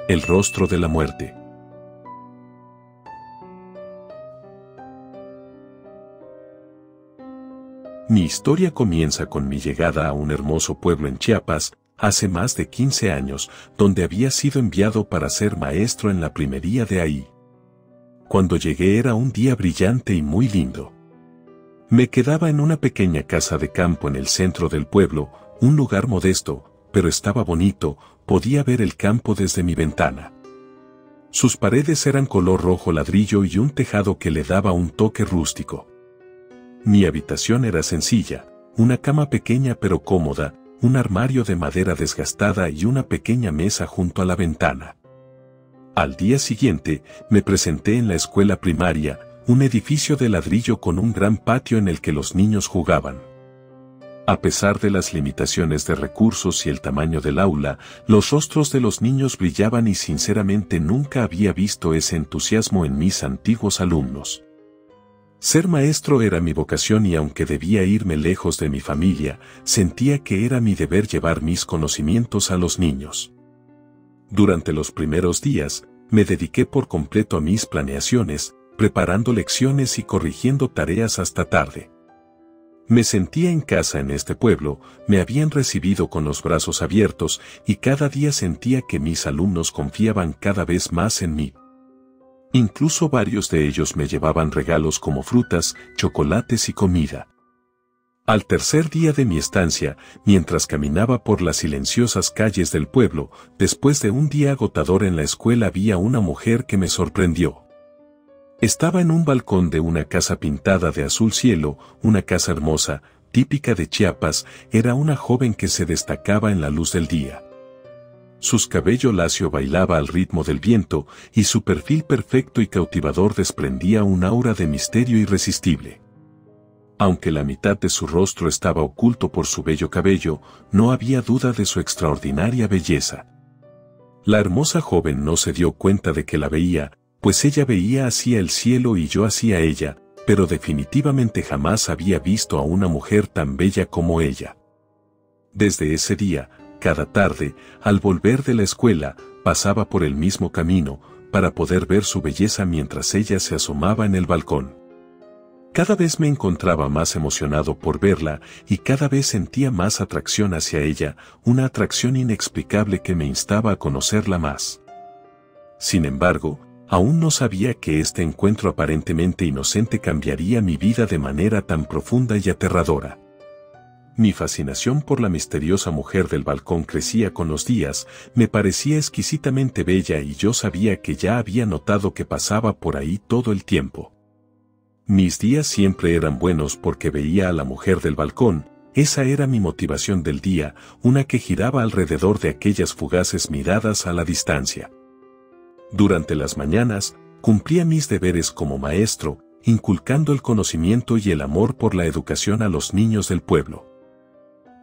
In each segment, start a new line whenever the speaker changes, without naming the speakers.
El rostro de la muerte. Mi historia comienza con mi llegada a un hermoso pueblo en Chiapas, hace más de 15 años, donde había sido enviado para ser maestro en la primería de ahí. Cuando llegué era un día brillante y muy lindo. Me quedaba en una pequeña casa de campo en el centro del pueblo, un lugar modesto, pero estaba bonito, podía ver el campo desde mi ventana. Sus paredes eran color rojo ladrillo y un tejado que le daba un toque rústico. Mi habitación era sencilla, una cama pequeña pero cómoda, un armario de madera desgastada y una pequeña mesa junto a la ventana. Al día siguiente, me presenté en la escuela primaria, un edificio de ladrillo con un gran patio en el que los niños jugaban. A pesar de las limitaciones de recursos y el tamaño del aula, los rostros de los niños brillaban y sinceramente nunca había visto ese entusiasmo en mis antiguos alumnos. Ser maestro era mi vocación y aunque debía irme lejos de mi familia, sentía que era mi deber llevar mis conocimientos a los niños. Durante los primeros días, me dediqué por completo a mis planeaciones, preparando lecciones y corrigiendo tareas hasta tarde. Me sentía en casa en este pueblo, me habían recibido con los brazos abiertos y cada día sentía que mis alumnos confiaban cada vez más en mí. Incluso varios de ellos me llevaban regalos como frutas, chocolates y comida. Al tercer día de mi estancia, mientras caminaba por las silenciosas calles del pueblo, después de un día agotador en la escuela vi a una mujer que me sorprendió. Estaba en un balcón de una casa pintada de azul cielo, una casa hermosa, típica de Chiapas, era una joven que se destacaba en la luz del día. Su cabello lacio bailaba al ritmo del viento y su perfil perfecto y cautivador desprendía un aura de misterio irresistible. Aunque la mitad de su rostro estaba oculto por su bello cabello, no había duda de su extraordinaria belleza. La hermosa joven no se dio cuenta de que la veía, pues ella veía hacia el cielo y yo hacia ella, pero definitivamente jamás había visto a una mujer tan bella como ella. Desde ese día, cada tarde, al volver de la escuela, pasaba por el mismo camino, para poder ver su belleza mientras ella se asomaba en el balcón. Cada vez me encontraba más emocionado por verla y cada vez sentía más atracción hacia ella, una atracción inexplicable que me instaba a conocerla más. Sin embargo, aún no sabía que este encuentro aparentemente inocente cambiaría mi vida de manera tan profunda y aterradora. Mi fascinación por la misteriosa mujer del balcón crecía con los días, me parecía exquisitamente bella y yo sabía que ya había notado que pasaba por ahí todo el tiempo. Mis días siempre eran buenos porque veía a la mujer del balcón, esa era mi motivación del día, una que giraba alrededor de aquellas fugaces miradas a la distancia. Durante las mañanas, cumplía mis deberes como maestro, inculcando el conocimiento y el amor por la educación a los niños del pueblo.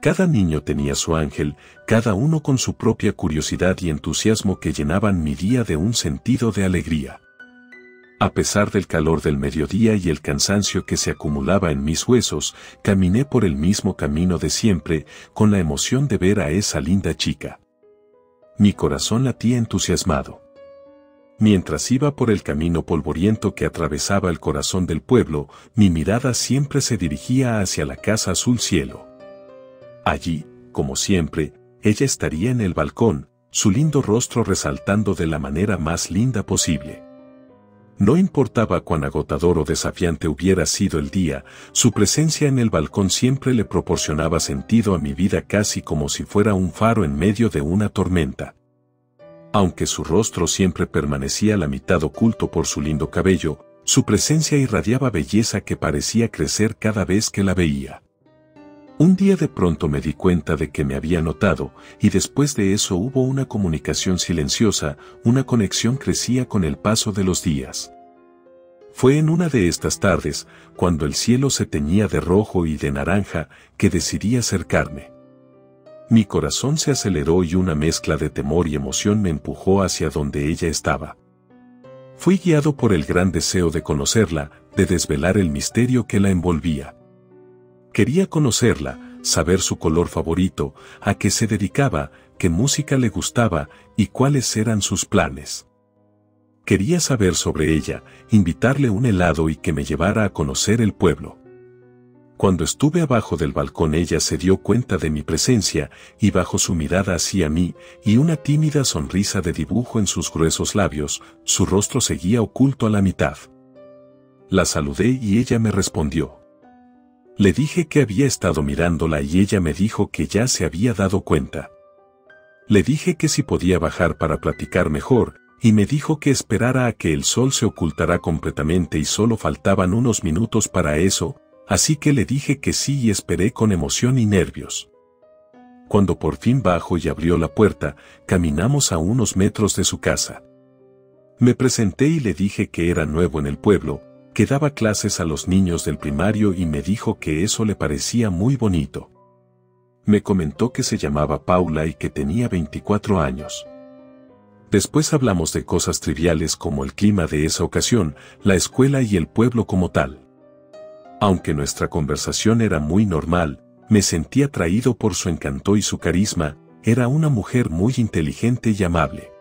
Cada niño tenía su ángel, cada uno con su propia curiosidad y entusiasmo que llenaban mi día de un sentido de alegría. A pesar del calor del mediodía y el cansancio que se acumulaba en mis huesos, caminé por el mismo camino de siempre, con la emoción de ver a esa linda chica. Mi corazón latía entusiasmado. Mientras iba por el camino polvoriento que atravesaba el corazón del pueblo, mi mirada siempre se dirigía hacia la casa azul cielo. Allí, como siempre, ella estaría en el balcón, su lindo rostro resaltando de la manera más linda posible. No importaba cuán agotador o desafiante hubiera sido el día, su presencia en el balcón siempre le proporcionaba sentido a mi vida casi como si fuera un faro en medio de una tormenta. Aunque su rostro siempre permanecía a la mitad oculto por su lindo cabello, su presencia irradiaba belleza que parecía crecer cada vez que la veía. Un día de pronto me di cuenta de que me había notado, y después de eso hubo una comunicación silenciosa, una conexión crecía con el paso de los días. Fue en una de estas tardes, cuando el cielo se teñía de rojo y de naranja, que decidí acercarme. Mi corazón se aceleró y una mezcla de temor y emoción me empujó hacia donde ella estaba. Fui guiado por el gran deseo de conocerla, de desvelar el misterio que la envolvía. Quería conocerla, saber su color favorito, a qué se dedicaba, qué música le gustaba y cuáles eran sus planes. Quería saber sobre ella, invitarle un helado y que me llevara a conocer el pueblo. Cuando estuve abajo del balcón ella se dio cuenta de mi presencia y bajo su mirada hacia mí y una tímida sonrisa de dibujo en sus gruesos labios, su rostro seguía oculto a la mitad. La saludé y ella me respondió. Le dije que había estado mirándola y ella me dijo que ya se había dado cuenta. Le dije que si podía bajar para platicar mejor, y me dijo que esperara a que el sol se ocultara completamente y solo faltaban unos minutos para eso, así que le dije que sí y esperé con emoción y nervios. Cuando por fin bajó y abrió la puerta, caminamos a unos metros de su casa. Me presenté y le dije que era nuevo en el pueblo, que daba clases a los niños del primario y me dijo que eso le parecía muy bonito. Me comentó que se llamaba Paula y que tenía 24 años. Después hablamos de cosas triviales como el clima de esa ocasión, la escuela y el pueblo como tal. Aunque nuestra conversación era muy normal, me sentí atraído por su encanto y su carisma, era una mujer muy inteligente y amable.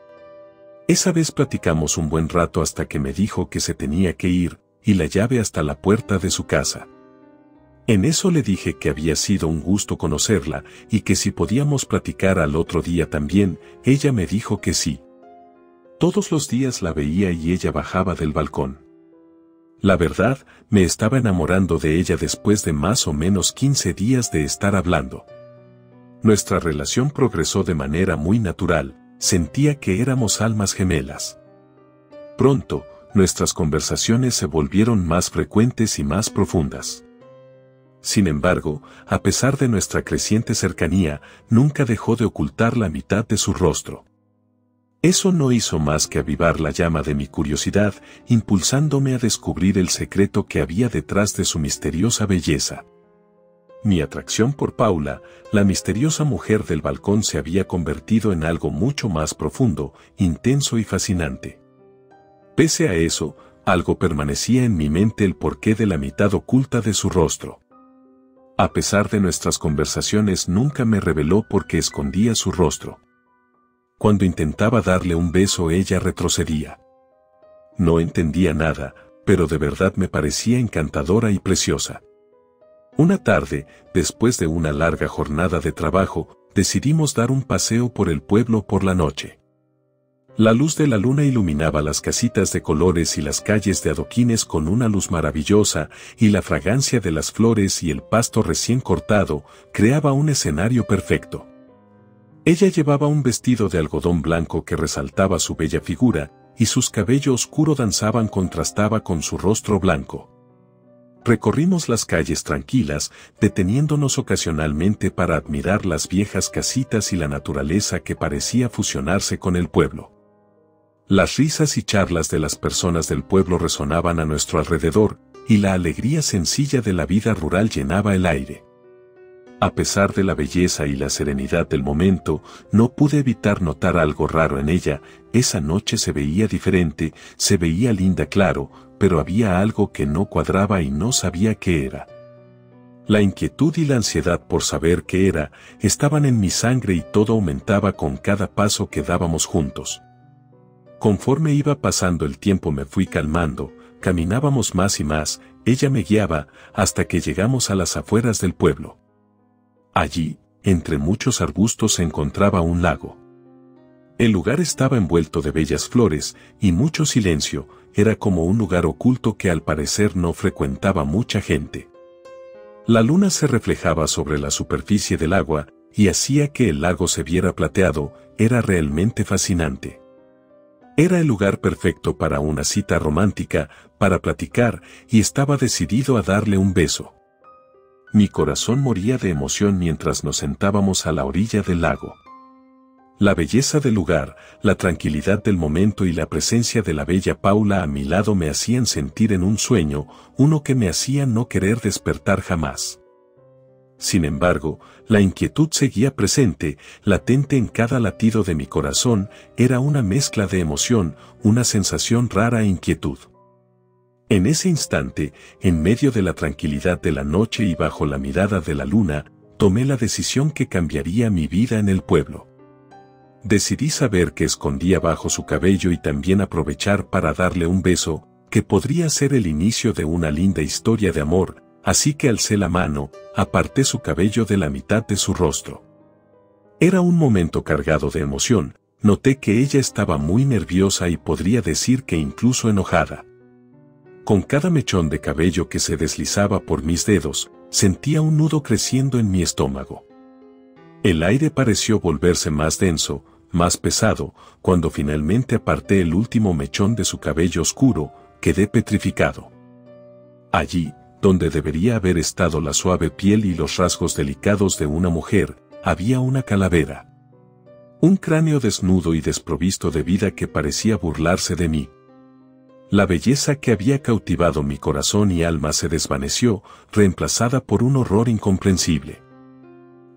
Esa vez platicamos un buen rato hasta que me dijo que se tenía que ir, y la llave hasta la puerta de su casa. En eso le dije que había sido un gusto conocerla, y que si podíamos platicar al otro día también, ella me dijo que sí. Todos los días la veía y ella bajaba del balcón. La verdad, me estaba enamorando de ella después de más o menos 15 días de estar hablando. Nuestra relación progresó de manera muy natural, sentía que éramos almas gemelas. Pronto, nuestras conversaciones se volvieron más frecuentes y más profundas. Sin embargo, a pesar de nuestra creciente cercanía, nunca dejó de ocultar la mitad de su rostro. Eso no hizo más que avivar la llama de mi curiosidad, impulsándome a descubrir el secreto que había detrás de su misteriosa belleza. Mi atracción por Paula, la misteriosa mujer del balcón, se había convertido en algo mucho más profundo, intenso y fascinante. Pese a eso, algo permanecía en mi mente: el porqué de la mitad oculta de su rostro. A pesar de nuestras conversaciones, nunca me reveló por qué escondía su rostro. Cuando intentaba darle un beso, ella retrocedía. No entendía nada, pero de verdad me parecía encantadora y preciosa. Una tarde, después de una larga jornada de trabajo, decidimos dar un paseo por el pueblo por la noche. La luz de la luna iluminaba las casitas de colores y las calles de adoquines con una luz maravillosa, y la fragancia de las flores y el pasto recién cortado creaba un escenario perfecto. Ella llevaba un vestido de algodón blanco que resaltaba su bella figura, y sus cabellos oscuros contrastaba con su rostro blanco. Recorrimos las calles tranquilas, deteniéndonos ocasionalmente para admirar las viejas casitas y la naturaleza que parecía fusionarse con el pueblo. Las risas y charlas de las personas del pueblo resonaban a nuestro alrededor, y la alegría sencilla de la vida rural llenaba el aire. A pesar de la belleza y la serenidad del momento, no pude evitar notar algo raro en ella. Esa noche se veía diferente, se veía linda, claro, pero había algo que no cuadraba y no sabía qué era. La inquietud y la ansiedad por saber qué era estaban en mi sangre y todo aumentaba con cada paso que dábamos juntos. Conforme iba pasando el tiempo me fui calmando, caminábamos más y más, ella me guiaba, hasta que llegamos a las afueras del pueblo. Allí, entre muchos arbustos, se encontraba un lago. El lugar estaba envuelto de bellas flores y mucho silencio, era como un lugar oculto que al parecer no frecuentaba mucha gente. La luna se reflejaba sobre la superficie del agua y hacía que el lago se viera plateado, era realmente fascinante. Era el lugar perfecto para una cita romántica, para platicar, y estaba decidido a darle un beso. Mi corazón moría de emoción mientras nos sentábamos a la orilla del lago. La belleza del lugar, la tranquilidad del momento y la presencia de la bella Paula a mi lado me hacían sentir en un sueño, uno que me hacía no querer despertar jamás. Sin embargo, la inquietud seguía presente, latente en cada latido de mi corazón, era una mezcla de emoción, una sensación rara e inquietud. En ese instante, en medio de la tranquilidad de la noche y bajo la mirada de la luna, tomé la decisión que cambiaría mi vida en el pueblo. Decidí saber qué escondía bajo su cabello y también aprovechar para darle un beso, que podría ser el inicio de una linda historia de amor, así que alcé la mano, aparté su cabello de la mitad de su rostro. Era un momento cargado de emoción, noté que ella estaba muy nerviosa y podría decir que incluso enojada. Con cada mechón de cabello que se deslizaba por mis dedos, sentía un nudo creciendo en mi estómago. El aire pareció volverse más denso, más pesado, cuando finalmente aparté el último mechón de su cabello oscuro, quedé petrificado. Allí, donde debería haber estado la suave piel y los rasgos delicados de una mujer, había una calavera. Un cráneo desnudo y desprovisto de vida que parecía burlarse de mí. La belleza que había cautivado mi corazón y alma se desvaneció, reemplazada por un horror incomprensible.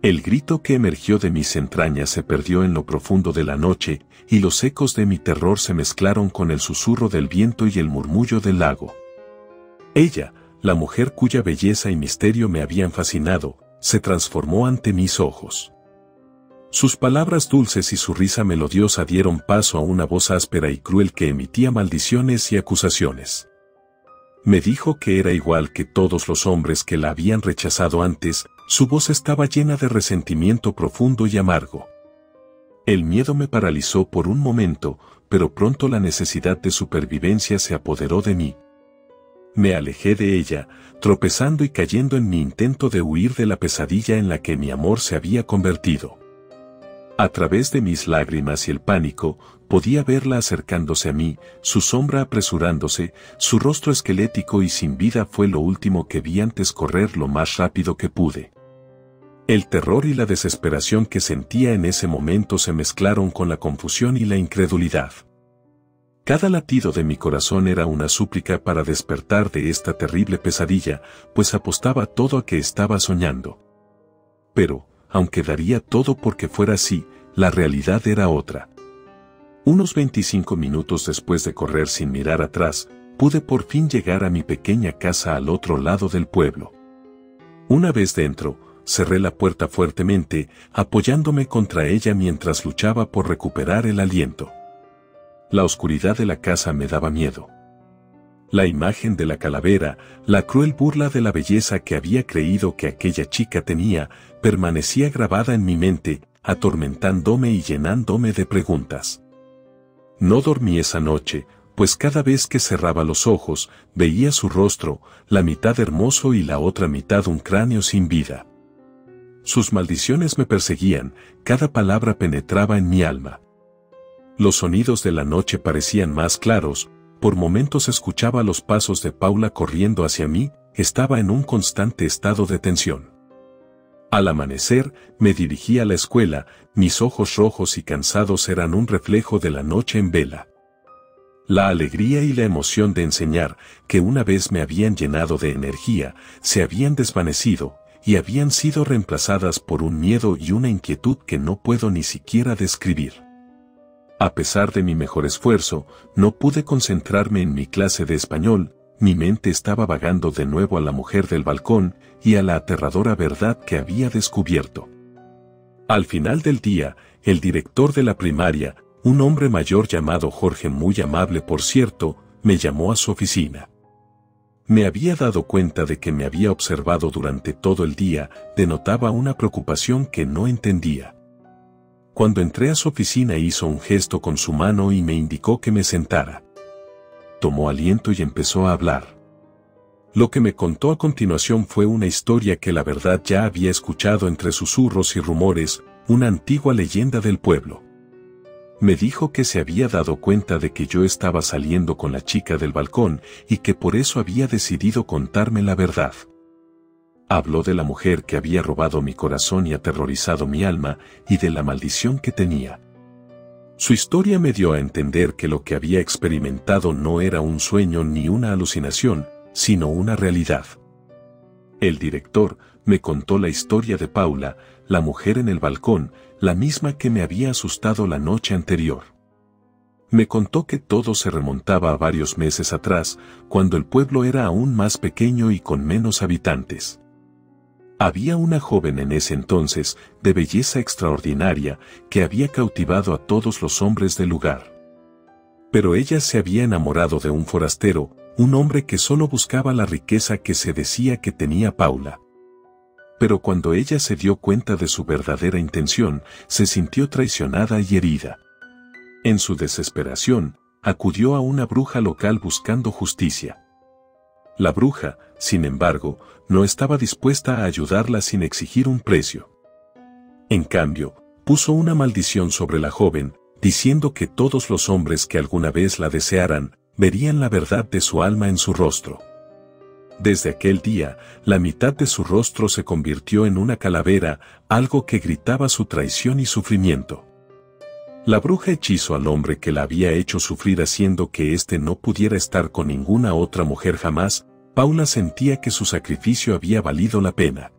El grito que emergió de mis entrañas se perdió en lo profundo de la noche, y los ecos de mi terror se mezclaron con el susurro del viento y el murmullo del lago. Ella, la mujer cuya belleza y misterio me habían fascinado, se transformó ante mis ojos. Sus palabras dulces y su risa melodiosa dieron paso a una voz áspera y cruel que emitía maldiciones y acusaciones. Me dijo que era igual que todos los hombres que la habían rechazado antes, su voz estaba llena de resentimiento profundo y amargo. El miedo me paralizó por un momento, pero pronto la necesidad de supervivencia se apoderó de mí. Me alejé de ella, tropezando y cayendo en mi intento de huir de la pesadilla en la que mi amor se había convertido. A través de mis lágrimas y el pánico, podía verla acercándose a mí, su sombra apresurándose, su rostro esquelético y sin vida fue lo último que vi antes correr lo más rápido que pude. El terror y la desesperación que sentía en ese momento se mezclaron con la confusión y la incredulidad. Cada latido de mi corazón era una súplica para despertar de esta terrible pesadilla, pues apostaba todo a que estaba soñando. Pero, aunque daría todo porque fuera así, la realidad era otra. Unos 25 minutos después de correr sin mirar atrás, pude por fin llegar a mi pequeña casa al otro lado del pueblo. Una vez dentro, cerré la puerta fuertemente, apoyándome contra ella mientras luchaba por recuperar el aliento. La oscuridad de la casa me daba miedo. La imagen de la calavera, la cruel burla de la belleza que había creído que aquella chica tenía, permanecía grabada en mi mente, atormentándome y llenándome de preguntas. No dormí esa noche, pues cada vez que cerraba los ojos, veía su rostro, la mitad hermoso y la otra mitad un cráneo sin vida. Sus maldiciones me perseguían, cada palabra penetraba en mi alma. Los sonidos de la noche parecían más claros, por momentos escuchaba los pasos de Paula corriendo hacia mí, estaba en un constante estado de tensión. Al amanecer, me dirigí a la escuela, mis ojos rojos y cansados eran un reflejo de la noche en vela. La alegría y la emoción de enseñar, que una vez me habían llenado de energía, se habían desvanecido, y habían sido reemplazadas por un miedo y una inquietud que no puedo ni siquiera describir. A pesar de mi mejor esfuerzo, no pude concentrarme en mi clase de español, mi mente estaba vagando de nuevo a la mujer del balcón y a la aterradora verdad que había descubierto. Al final del día, el director de la primaria, un hombre mayor llamado Jorge, muy amable por cierto, me llamó a su oficina. Me había dado cuenta de que me había observado durante todo el día, denotaba una preocupación que no entendía. Cuando entré a su oficina hizo un gesto con su mano y me indicó que me sentara. Tomó aliento y empezó a hablar. Lo que me contó a continuación fue una historia que la verdad ya había escuchado entre susurros y rumores, una antigua leyenda del pueblo. Me dijo que se había dado cuenta de que yo estaba saliendo con la chica del balcón y que por eso había decidido contarme la verdad. Habló de la mujer que había robado mi corazón y aterrorizado mi alma, y de la maldición que tenía. Su historia me dio a entender que lo que había experimentado no era un sueño ni una alucinación, sino una realidad. El director me contó la historia de Paula, la mujer en el balcón, la misma que me había asustado la noche anterior. Me contó que todo se remontaba a varios meses atrás, cuando el pueblo era aún más pequeño y con menos habitantes. Había una joven en ese entonces, de belleza extraordinaria, que había cautivado a todos los hombres del lugar. Pero ella se había enamorado de un forastero, un hombre que solo buscaba la riqueza que se decía que tenía Paula. Pero cuando ella se dio cuenta de su verdadera intención, se sintió traicionada y herida. En su desesperación, acudió a una bruja local buscando justicia. La bruja, sin embargo, no estaba dispuesta a ayudarla sin exigir un precio. En cambio, puso una maldición sobre la joven, diciendo que todos los hombres que alguna vez la desearan, verían la verdad de su alma en su rostro. Desde aquel día, la mitad de su rostro se convirtió en una calavera, algo que gritaba su traición y sufrimiento. La bruja hechizó al hombre que la había hecho sufrir haciendo que éste no pudiera estar con ninguna otra mujer jamás. Paula sentía que su sacrificio había valido la pena.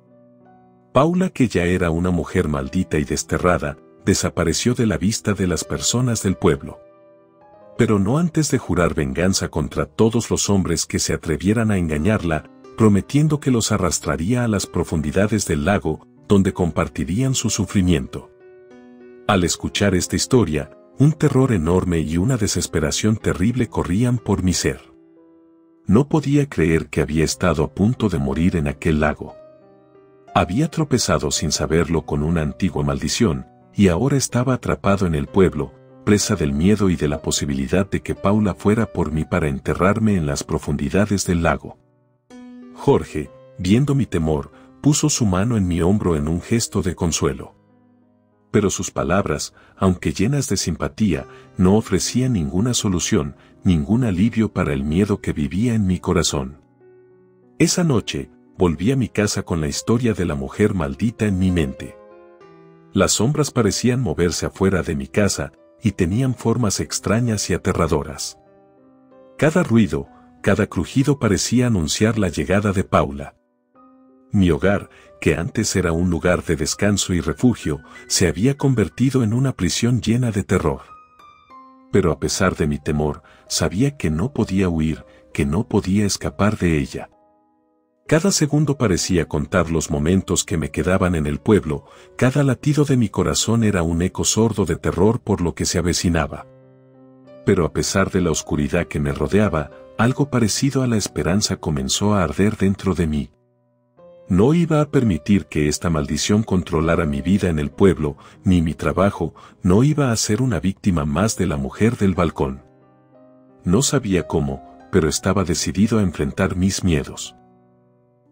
Paula, que ya era una mujer maldita y desterrada, desapareció de la vista de las personas del pueblo. Pero no antes de jurar venganza contra todos los hombres que se atrevieran a engañarla, prometiendo que los arrastraría a las profundidades del lago, donde compartirían su sufrimiento. Al escuchar esta historia, un terror enorme y una desesperación terrible corrían por mi ser. No podía creer que había estado a punto de morir en aquel lago. Había tropezado sin saberlo con una antigua maldición, y ahora estaba atrapado en el pueblo, presa del miedo y de la posibilidad de que Paula fuera por mí para enterrarme en las profundidades del lago. Jorge, viendo mi temor, puso su mano en mi hombro en un gesto de consuelo. Pero sus palabras, aunque llenas de simpatía, no ofrecían ninguna solución, ningún alivio para el miedo que vivía en mi corazón. Esa noche, volví a mi casa con la historia de la mujer maldita en mi mente. Las sombras parecían moverse afuera de mi casa, y tenían formas extrañas y aterradoras. Cada ruido, cada crujido parecía anunciar la llegada de Paula. Mi hogar, que antes era un lugar de descanso y refugio, se había convertido en una prisión llena de terror. Pero a pesar de mi temor, sabía que no podía huir, que no podía escapar de ella. Cada segundo parecía contar los momentos que me quedaban en el pueblo, cada latido de mi corazón era un eco sordo de terror por lo que se avecinaba. Pero a pesar de la oscuridad que me rodeaba, algo parecido a la esperanza comenzó a arder dentro de mí. No iba a permitir que esta maldición controlara mi vida en el pueblo, ni mi trabajo, no iba a ser una víctima más de la mujer del balcón. No sabía cómo, pero estaba decidido a enfrentar mis miedos.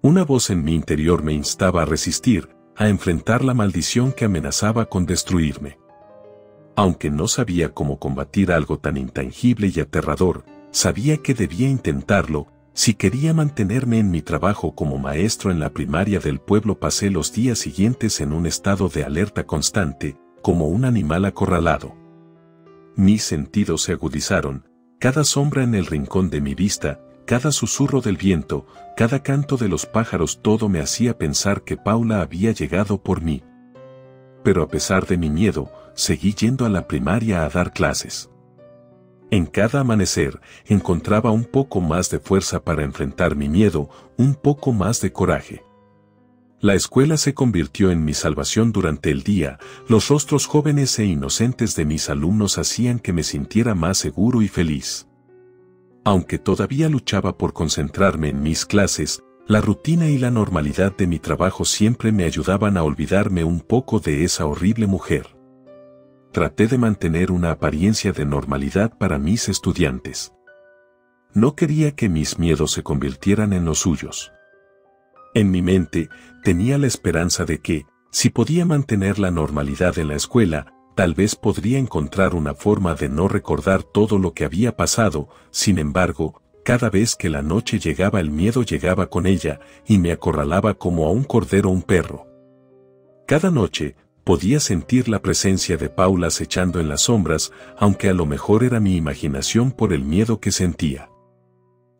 Una voz en mi interior me instaba a resistir, a enfrentar la maldición que amenazaba con destruirme. Aunque no sabía cómo combatir algo tan intangible y aterrador, sabía que debía intentarlo. Si quería mantenerme en mi trabajo como maestro en la primaria del pueblo, pasé los días siguientes en un estado de alerta constante, como un animal acorralado. Mis sentidos se agudizaron, cada sombra en el rincón de mi vista, cada susurro del viento, cada canto de los pájaros, todo me hacía pensar que Paula había llegado por mí. Pero a pesar de mi miedo, seguí yendo a la primaria a dar clases. En cada amanecer, encontraba un poco más de fuerza para enfrentar mi miedo, un poco más de coraje. La escuela se convirtió en mi salvación durante el día, los rostros jóvenes e inocentes de mis alumnos hacían que me sintiera más seguro y feliz. Aunque todavía luchaba por concentrarme en mis clases, la rutina y la normalidad de mi trabajo siempre me ayudaban a olvidarme un poco de esa horrible mujer. Traté de mantener una apariencia de normalidad para mis estudiantes. No quería que mis miedos se convirtieran en los suyos. En mi mente, tenía la esperanza de que, si podía mantener la normalidad en la escuela, tal vez podría encontrar una forma de no recordar todo lo que había pasado. Sin embargo, cada vez que la noche llegaba, el miedo llegaba con ella, y me acorralaba como a un cordero o un perro. Cada noche, podía sentir la presencia de Paula acechando en las sombras, aunque a lo mejor era mi imaginación por el miedo que sentía.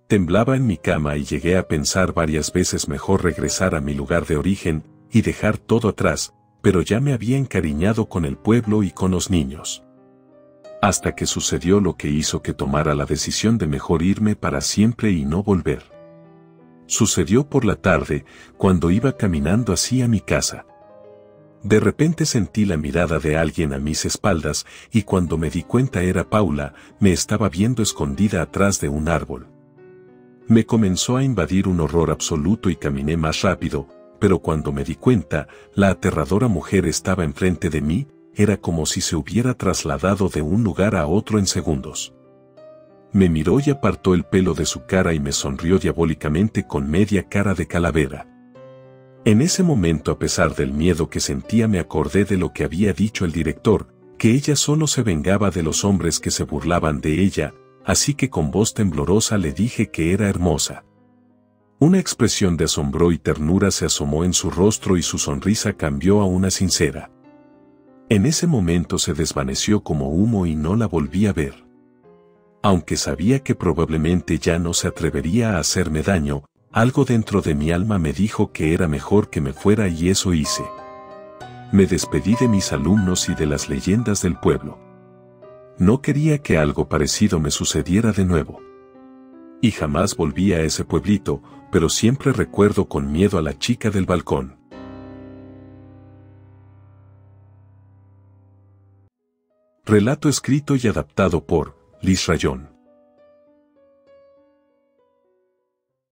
Temblaba en mi cama y llegué a pensar varias veces mejor regresar a mi lugar de origen y dejar todo atrás, pero ya me había encariñado con el pueblo y con los niños. Hasta que sucedió lo que hizo que tomara la decisión de mejor irme para siempre y no volver. Sucedió por la tarde, cuando iba caminando hacia mi casa. De repente sentí la mirada de alguien a mis espaldas y cuando me di cuenta era Paula, me estaba viendo escondida atrás de un árbol. Me comenzó a invadir un horror absoluto y caminé más rápido, pero cuando me di cuenta, la aterradora mujer estaba enfrente de mí, era como si se hubiera trasladado de un lugar a otro en segundos. Me miró y apartó el pelo de su cara y me sonrió diabólicamente con media cara de calavera. En ese momento, a pesar del miedo que sentía, me acordé de lo que había dicho el director, que ella solo se vengaba de los hombres que se burlaban de ella, así que con voz temblorosa le dije que era hermosa. Una expresión de asombro y ternura se asomó en su rostro y su sonrisa cambió a una sincera. En ese momento se desvaneció como humo y no la volví a ver. Aunque sabía que probablemente ya no se atrevería a hacerme daño, algo dentro de mi alma me dijo que era mejor que me fuera y eso hice. Me despedí de mis alumnos y de las leyendas del pueblo. No quería que algo parecido me sucediera de nuevo. Y jamás volví a ese pueblito, pero siempre recuerdo con miedo a la chica del balcón. Relato escrito y adaptado por Liz Rayón.